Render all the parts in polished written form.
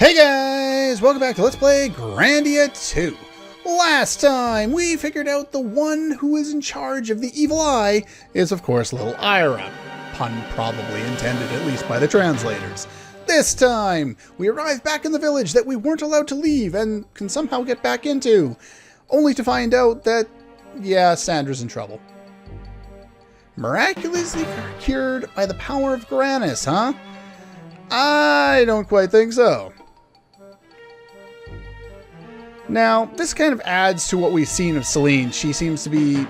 Hey guys! Welcome back to Let's Play Grandia 2. Last time, we figured out the one who is in charge of the evil eye is, of course, little Aira. Pun probably intended, at least by the translators. This time, we arrive back in the village that we weren't allowed to leave and can somehow get back into, only to find out that, yeah, Sandra's in trouble. Miraculously cured by the power of Grannis, huh? I don't quite think so. Now, this kind of adds to what we've seen of Selene. She seems to be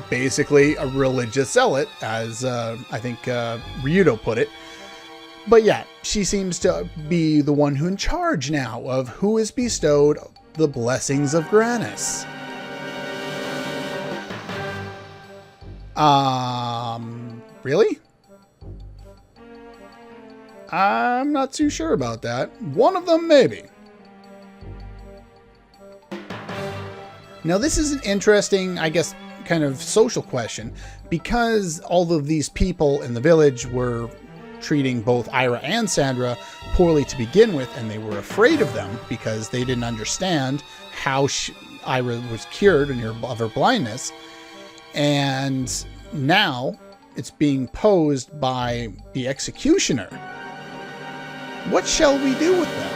basically a religious zealot, as I think Ryudo put it. But yeah, she seems to be the one who's in charge now of who is bestowed the blessings of Grannis. Really? I'm not too sure about that. One of them, maybe. Now, this is an interesting, I guess, kind of social question, because all of these people in the village were treating both Aira and Sandra poorly to begin with, and they were afraid of them because they didn't understand how Aira was cured of her blindness. And now it's being posed by the executioner. What shall we do with them?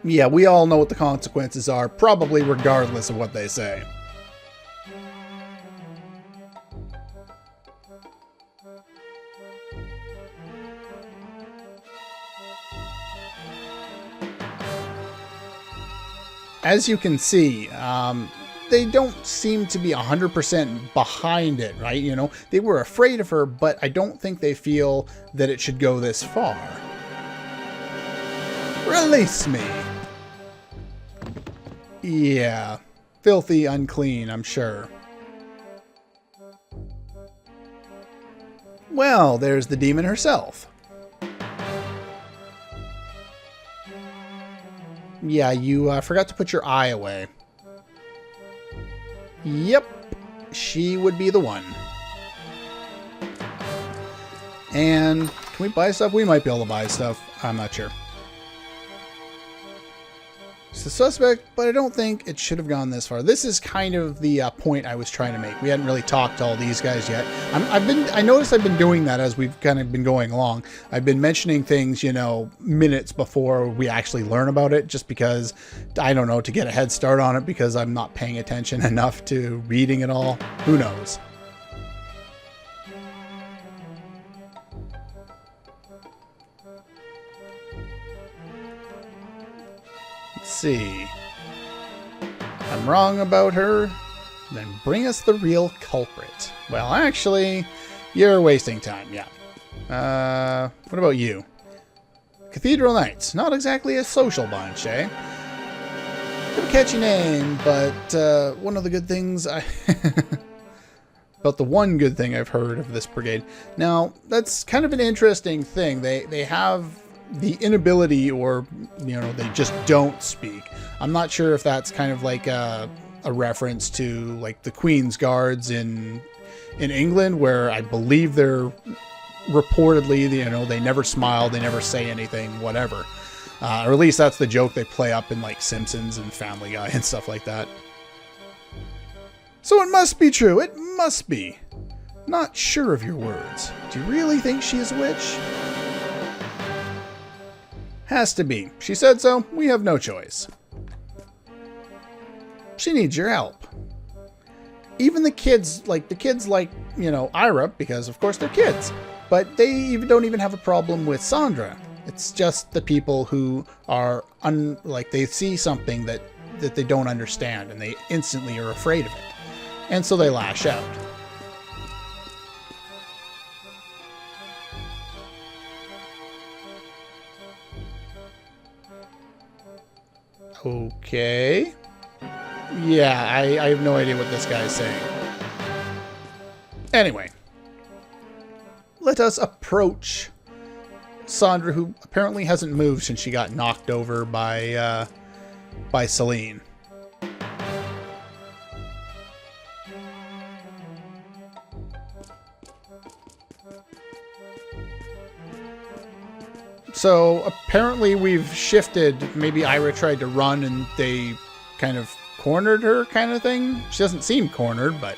Yeah, we all know what the consequences are, probably regardless of what they say. As you can see, they don't seem to be 100% behind it, right? You know, they were afraid of her, but I don't think they feel that it should go this far. Release me! Yeah, filthy, unclean, I'm sure. Well, there's the demon herself. Yeah, you forgot to put your eye away. Yep, she would be the one. And can we buy stuff? We might be able to buy stuff. I'm not sure. It's the suspect, but I don't think it should have gone this far. This is kind of the point I was trying to make. We hadn't really talked to all these guys yet. I noticed I've been doing that as we've kind of been going along. I've been mentioning things, you know, minutes before we actually learn about it, just because, I don't know, to get a head start on it, because I'm not paying attention enough to reading it all. Who knows? See. I'm wrong about her, then bring us the real culprit. Well, actually, you're wasting time, yeah. What about you? Cathedral Knights, not exactly a social bunch, eh? Pretty catchy name, but one of the good things about the one good thing I've heard of this brigade. Now, that's kind of an interesting thing. They have the inability, or, you know, they just don't speak. I'm not sure if that's kind of like a reference to like the Queen's Guards in England, where I believe they're reportedly, you know, they never smile, they never say anything, whatever. Or at least that's the joke they play up in like Simpsons and Family Guy and stuff like that. So it must be true. It must be. Not sure of your words. Do you really think she is a witch? Has to be. She said so. We have no choice. She needs your help. Even the kids like, you know, Aira, because of course they're kids. But they don't even have a problem with Sandra. It's just the people who are, like, they see something that they don't understand, and they instantly are afraid of it. And so they lash out. Okay. Yeah, I have no idea what this guy's saying. Anyway. Let us approach Sandra, who apparently hasn't moved since she got knocked over by Selene. So apparently we've shifted. Maybe Aira tried to run and they kind of cornered her, kind of thing. She doesn't seem cornered, but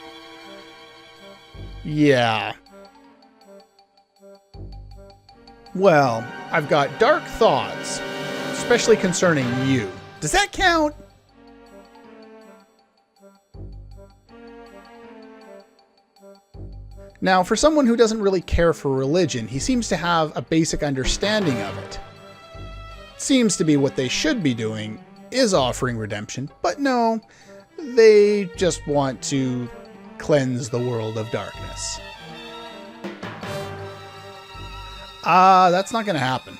yeah. Well, I've got dark thoughts, especially concerning you. Does that count? Now, for someone who doesn't really care for religion, he seems to have a basic understanding of it. Seems to be what they should be doing, is offering redemption, but no, they just want to cleanse the world of darkness. That's not going to happen.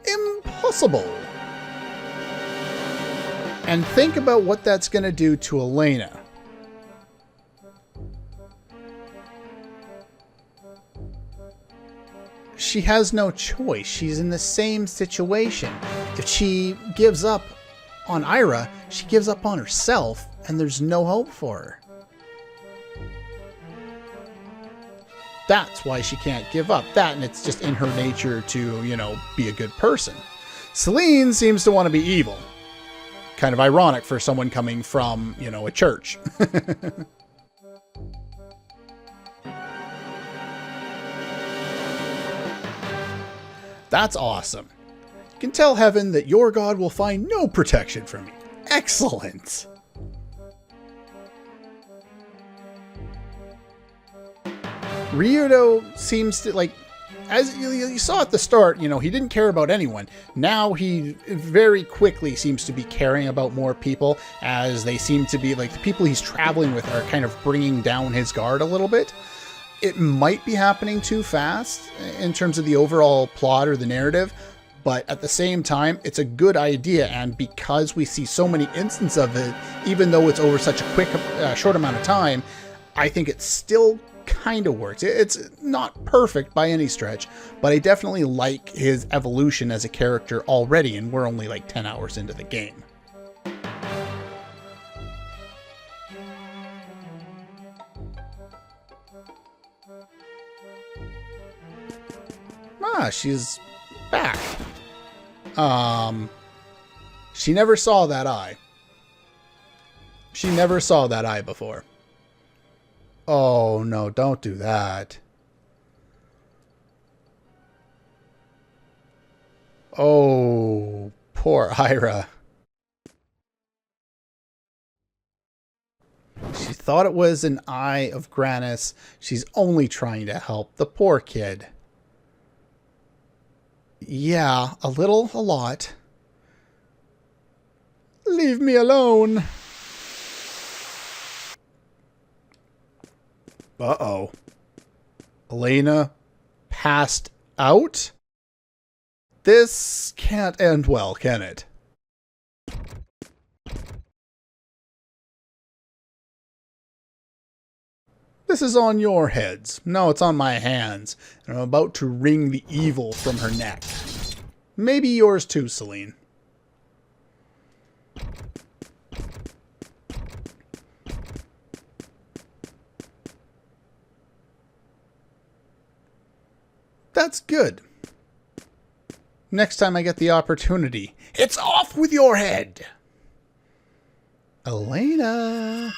Impossible. And think about what that's going to do to Elena. She has no choice. She's in the same situation. If she gives up on Aira, she gives up on herself, and there's no hope for her. That's why she can't give up. That, and it's just in her nature to, you know, be a good person. Selene seems to want to be evil. Kind of ironic for someone coming from, you know, a church. That's awesome. You can tell heaven that your God will find no protection from me. Excellent. Ryudo seems to, like, as you saw at the start, you know, he didn't care about anyone. Now he very quickly seems to be caring about more people, as they seem to be, like, the people he's traveling with are kind of bringing down his guard a little bit. It might be happening too fast in terms of the overall plot or the narrative, but at the same time, it's a good idea, and because we see so many instances of it, even though it's over such a quick, short amount of time, I think it still kind of works. It's not perfect by any stretch, but I definitely like his evolution as a character already, and we're only like 10 hours into the game. Ah, she's back. She never saw that eye. She never saw that eye before. Oh, no, don't do that. Oh, poor Aira. She thought it was an eye of Granis. She's only trying to help the poor kid. Yeah, a little, a lot. Leave me alone. Uh-oh. Elena passed out? This can't end well, can it? This is on your heads. No, it's on my hands. And I'm about to wring the evil from her neck. Maybe yours too, Selene. That's good. Next time I get the opportunity, it's off with your head. Elena,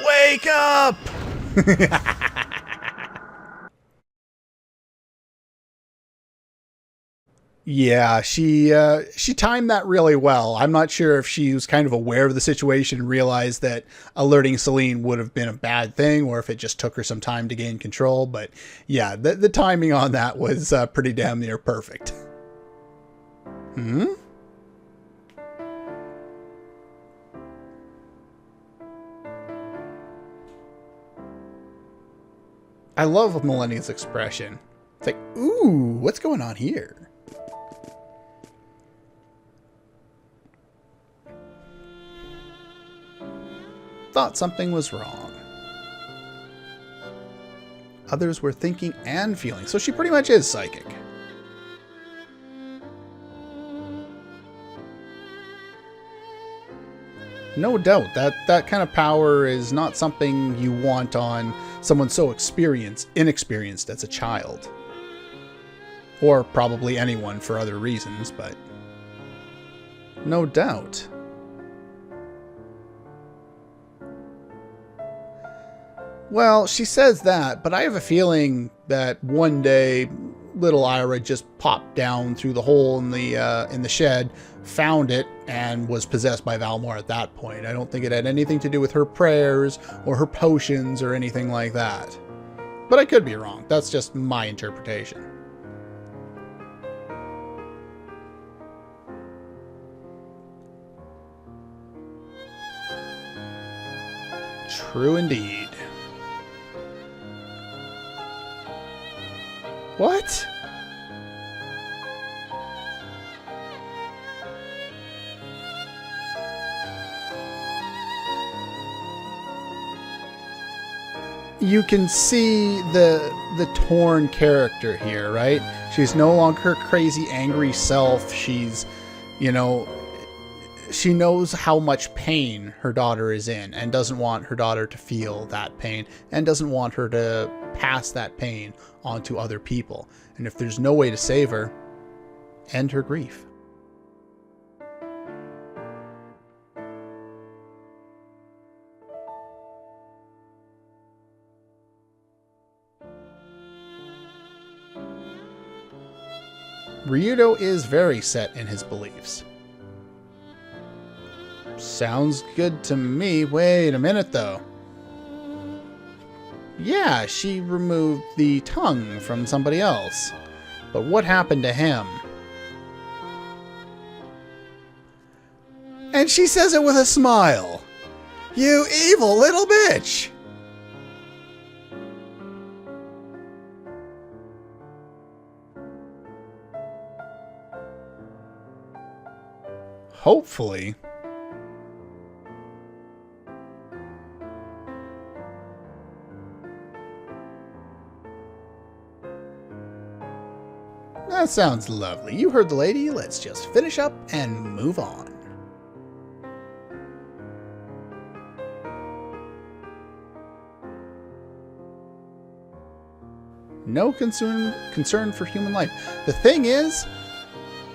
wake up! Yeah, she timed that really well. I'm not sure if she was kind of aware of the situation and realized that alerting Selene would have been a bad thing, or if it just took her some time to gain control. But yeah, the timing on that was pretty damn near perfect. Hmm? I love Millennia's expression. It's like, ooh, what's going on here? Thought something was wrong. Others were thinking and feeling, so she pretty much is psychic. No doubt, that kind of power is not something you want on someone so inexperienced as a child. Or probably anyone for other reasons, but no doubt. Well, she says that, but I have a feeling that one day little Aira just popped down through the hole in the shed, found it, and was possessed by Valmore at that point. I don't think it had anything to do with her prayers or her potions or anything like that. But I could be wrong. That's just my interpretation. True indeed. What? You can see the torn character here, right? She's no longer her crazy, angry self. She's, you know, she knows how much pain her daughter is in and doesn't want her daughter to feel that pain and doesn't want her to pass that pain on to other people. And if there's no way to save her, end her grief. Ryudo is very set in his beliefs. Sounds good to me. Wait a minute, though. Yeah, she removed the tongue from somebody else. But what happened to him? And she says it with a smile. You evil little bitch! Hopefully. That sounds lovely. You heard the lady. Let's just finish up and move on. No concern for human life. The thing is,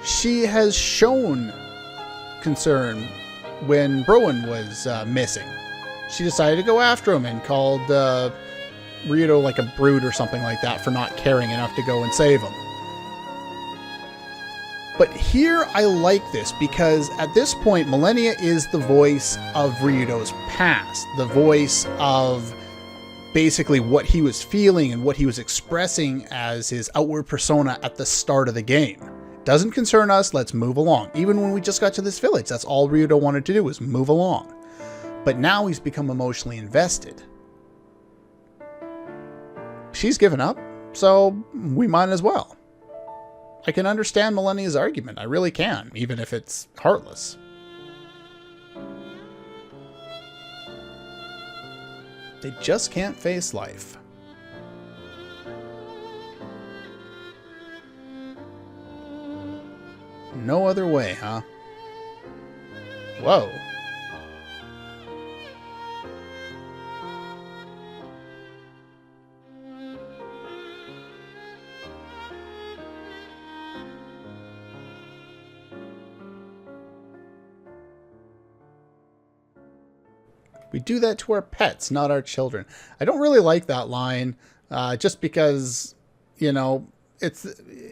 she has shown concern when Broen was missing. She decided to go after him and called Ryudo like a brute or something like that for not caring enough to go and save him. But here I like this because at this point Millennia is the voice of Ryudo's past, the voice of basically what he was feeling and what he was expressing as his outward persona at the start of the game. Doesn't concern us, let's move along. Even when we just got to this village, that's all Ryudo wanted to do was move along. But now he's become emotionally invested. She's given up, so we might as well. I can understand Millennia's argument, I really can, even if it's heartless. They just can't face life. No other way, huh? Whoa. We do that to our pets, not our children. I don't really like that line, just because, you know, it's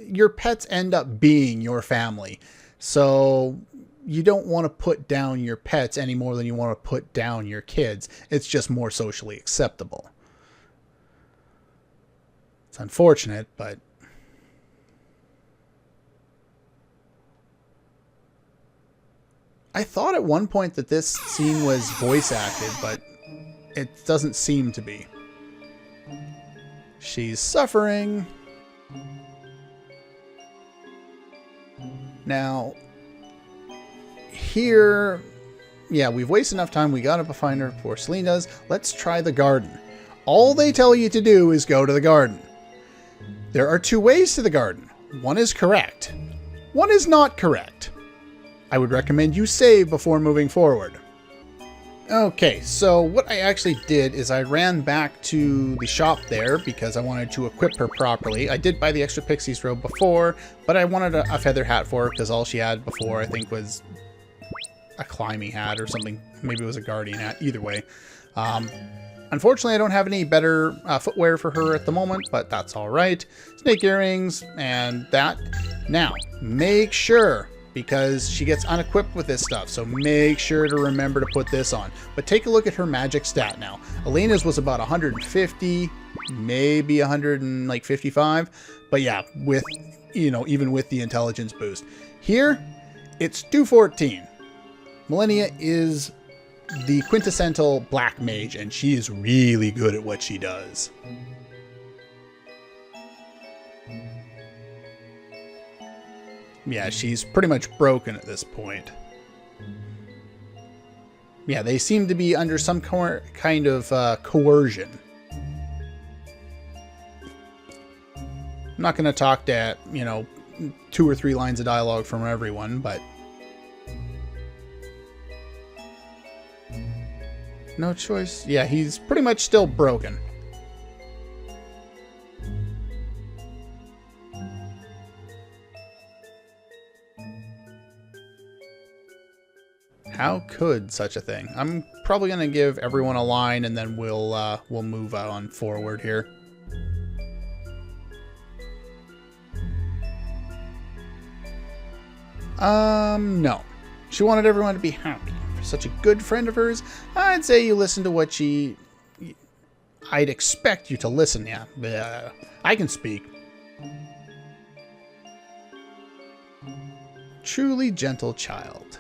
your pets end up being your family. So you don't want to put down your pets any more than you want to put down your kids. It's just more socially acceptable. It's unfortunate, but I thought at one point that this scene was voice acted, but it doesn't seem to be. She's suffering. Now, here, yeah, we've wasted enough time. We gotta find her before Selene does. Let's try the garden. All they tell you to do is go to the garden. There are two ways to the garden. One is correct. One is not correct. I would recommend you save before moving forward. Okay, so what I actually did is I ran back to the shop there because I wanted to equip her properly. I did buy the extra Pixie's robe before, but I wanted a feather hat for her because all she had before I think was a climbing hat or something. Maybe it was a guardian hat. Either way. Unfortunately, I don't have any better footwear for her at the moment, but that's all right. Snake earrings and that. Now, make sure, because she gets unequipped with this stuff, so make sure to remember to put this on. But take a look at her magic stat now. Elena's was about 150, maybe 155, but yeah, with, you know, even with the intelligence boost. Here, it's 214. Millennia is the quintessential black mage, and she is really good at what she does. Yeah, she's pretty much broken at this point. Yeah, they seem to be under some kind of coercion. I'm not going to talk that, you know, 2 or 3 lines of dialogue from everyone, but... no choice. Yeah, he's pretty much still broken. How could such a thing? I'm probably going to give everyone a line and then we'll move on forward here. No. She wanted everyone to be happy. For such a good friend of hers, I'd say you listen to what she... I'd expect you to listen, yeah. I can speak. Truly gentle child.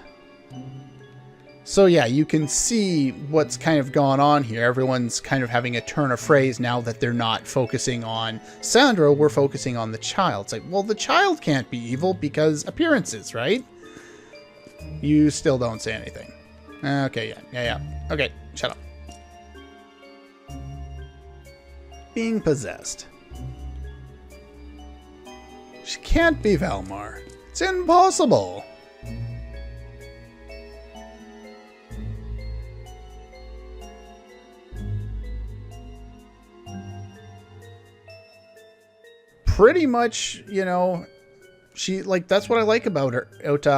So yeah, you can see what's kind of gone on here. Everyone's kind of having a turn of phrase now that they're not focusing on Sandra, we're focusing on the child. It's like, well, the child can't be evil because appearances, right? You still don't say anything. Okay, yeah. Okay, shut up. Being possessed. She can't be Valmar. It's impossible. Pretty much, you know, she, like, that's what I like about her,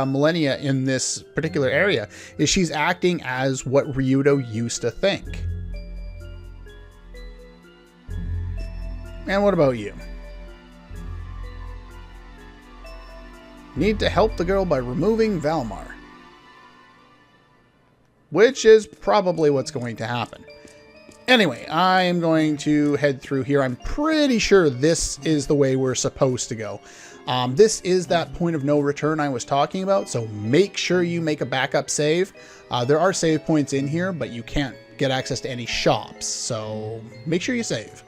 Millennia in this particular area, is she's acting as what Ryudo used to think. And what about you? Need to help the girl by removing Valmar. Which is probably what's going to happen. Anyway, I am going to head through here. I'm pretty sure this is the way we're supposed to go. This is that point of no return I was talking about, so make sure you make a backup save. There are save points in here, but you can't get access to any shops, so make sure you save.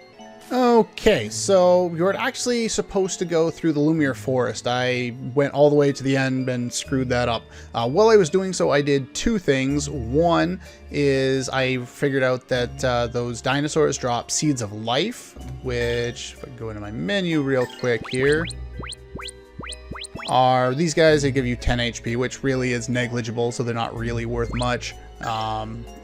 Okay, so you're actually supposed to go through the Lumiere Forest. I went all the way to the end and screwed that up. While I was doing so, I did 2 things. One is I figured out that those dinosaurs drop seeds of life, which, if I go into my menu real quick here, are these guys that give you 10 HP, which really is negligible, so they're not really worth much.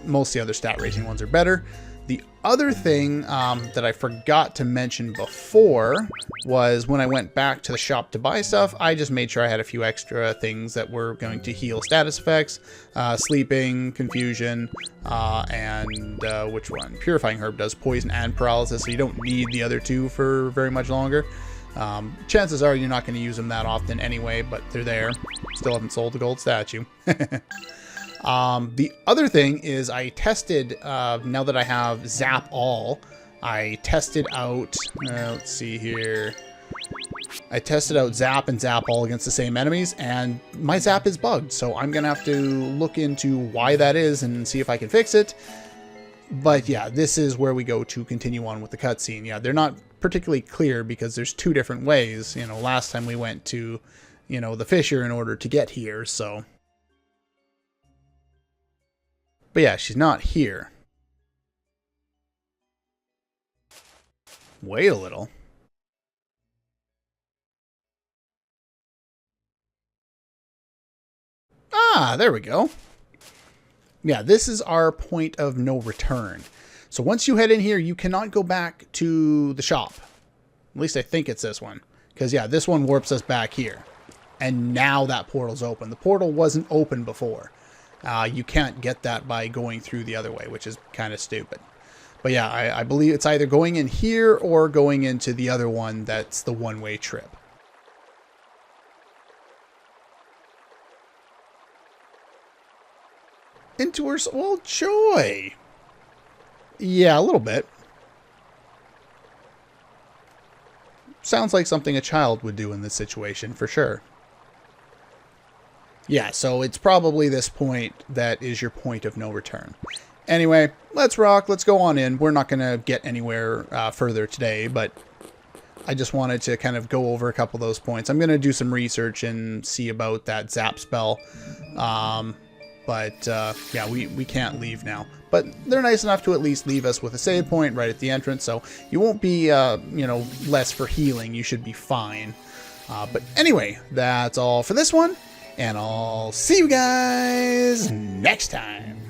Most of the other stat rating ones are better. The other thing that I forgot to mention before was when I went back to the shop to buy stuff, I just made sure I had a few extra things that were going to heal status effects, sleeping, confusion, and which one? Purifying Herb does poison and paralysis, so you don't need the other 2 for very much longer. Chances are you're not going to use them that often anyway, but they're there. Still haven't sold the gold statue. The other thing is I tested, now that I have Zap All, I tested out, let's see here, I tested out Zap and Zap All against the same enemies, and my Zap is bugged, so I'm going to have to look into why that is and see if I can fix it. But yeah, this is where we go to continue on with the cutscene. Yeah, they're not particularly clear because there's 2 different ways. You know, last time we went to, you know, the fissure in order to get here, so... But yeah, she's not here. Wait a little. Ah, there we go. Yeah, this is our point of no return. So once you head in here, you cannot go back to the shop. At least I think it's this one. Because, yeah, this one warps us back here. And now that portal's open. The portal wasn't open before. You can't get that by going through the other way, which is kind of stupid. But yeah, I believe it's either going in here or going into the other one that's the one-way trip. Into her soul? Well, joy. Yeah, a little bit. Sounds like something a child would do in this situation, for sure. Yeah, so it's probably this point that is your point of no return. Anyway, let's rock. Let's go on in. We're not going to get anywhere further today, but I just wanted to kind of go over a couple of those points. I'm going to do some research and see about that zap spell. Yeah, we can't leave now. But they're nice enough to at least leave us with a save point right at the entrance, so you won't be, you know, less for healing. You should be fine. But anyway, that's all for this one, and I'll see you guys next time.